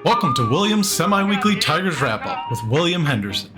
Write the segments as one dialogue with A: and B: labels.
A: Welcome to William's semi-weekly Tigers wrap-up with William Henderson.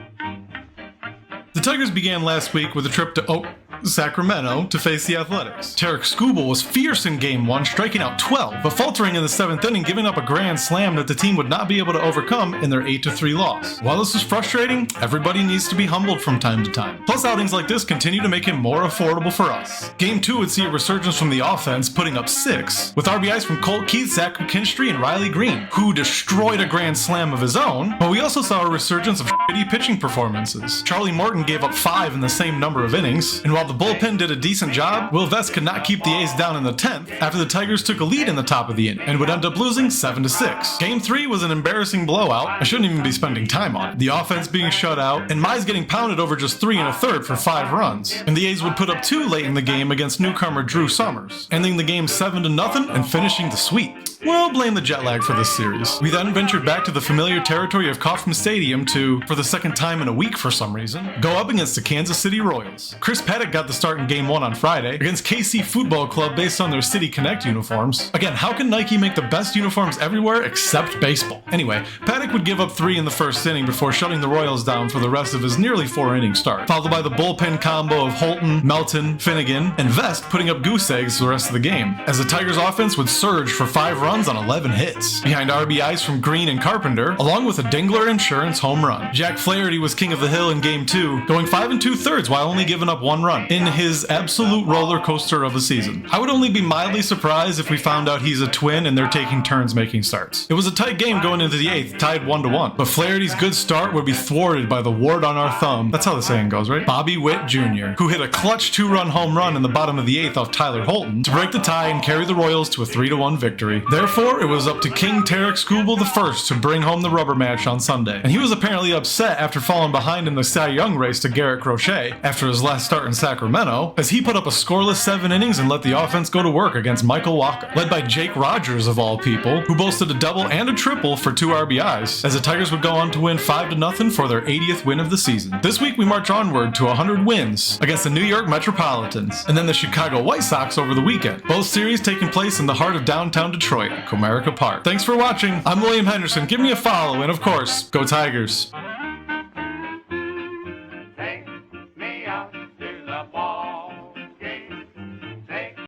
A: The Tigers began last week with a trip to Sacramento to face the Athletics. Tarik Skubal was fierce in Game 1, striking out 12, but faltering in the 7th inning, giving up a grand slam that the team would not be able to overcome in their 8-3 loss. While this is frustrating, everybody needs to be humbled from time to time. Plus, outings like this continue to make him more affordable for us. Game 2 would see a resurgence from the offense, putting up 6, with RBIs from Colt Keith, Zach McKinstry, and Riley Green, who destroyed a grand slam of his own, but we also saw a resurgence of shitty pitching performances. Charlie Morton gave up 5 in the same number of innings, and while the bullpen did a decent job, Will Vest could not keep the A's down in the 10th after the Tigers took a lead in the top of the inning and would end up losing 7-6. Game 3 was an embarrassing blowout. I shouldn't even be spending time on it. The offense being shut out and Mize getting pounded over just 3 1/3 for 5 runs. And the A's would put up 2 late in the game against newcomer Drew Summers, ending the game 7-0 and finishing the sweep. We'll blame the jet lag for this series. We then ventured back to the familiar territory of Kauffman Stadium to, for the second time in a week for some reason, go up against the Kansas City Royals. Chris Paddock got the start in Game 1 on Friday against KC Football Club based on their City Connect uniforms. Again, how can Nike make the best uniforms everywhere except baseball? Anyway, Paddock would give up 3 in the first inning before shutting the Royals down for the rest of his nearly 4-inning start, followed by the bullpen combo of Holton, Melton, Finnegan, and Vest putting up goose eggs the rest of the game, as the Tigers offense would surge for 5 runs on 11 hits, behind RBIs from Green and Carpenter, along with a Dingler Insurance home run. Jack Flaherty was king of the hill in Game 2, going 5 2/3 while only giving up 1 run, in his absolute roller coaster of a season. I would only be mildly surprised if we found out he's a twin and they're taking turns making starts. It was a tight game going into the 8th, tied 1-1, but Flaherty's good start would be thwarted by the wart on our thumb, that's how the saying goes, right? Bobby Witt Jr., who hit a clutch 2-run home run in the bottom of the 8th off Tyler Holton to break the tie and carry the Royals to a 3-1 victory. Therefore, it was up to King Tarik Skubal I to bring home the rubber match on Sunday, and he was apparently upset after falling behind in the Cy Young race to Garrett Crochet after his last start in Sacramento, as he put up a scoreless 7 innings and let the offense go to work against Michael Wacha, led by Jake Rogers of all people, who boasted a double and a triple for 2 RBIs, as the Tigers would go on to win 5-0 for their 80th win of the season. This week we march onward to 100 wins against the New York Metropolitans, and then the Chicago White Sox over the weekend, both series taking place in the heart of downtown Detroit at Comerica Park. Thanks for watching. I'm William Henderson. Give me a follow, and of course, go Tigers.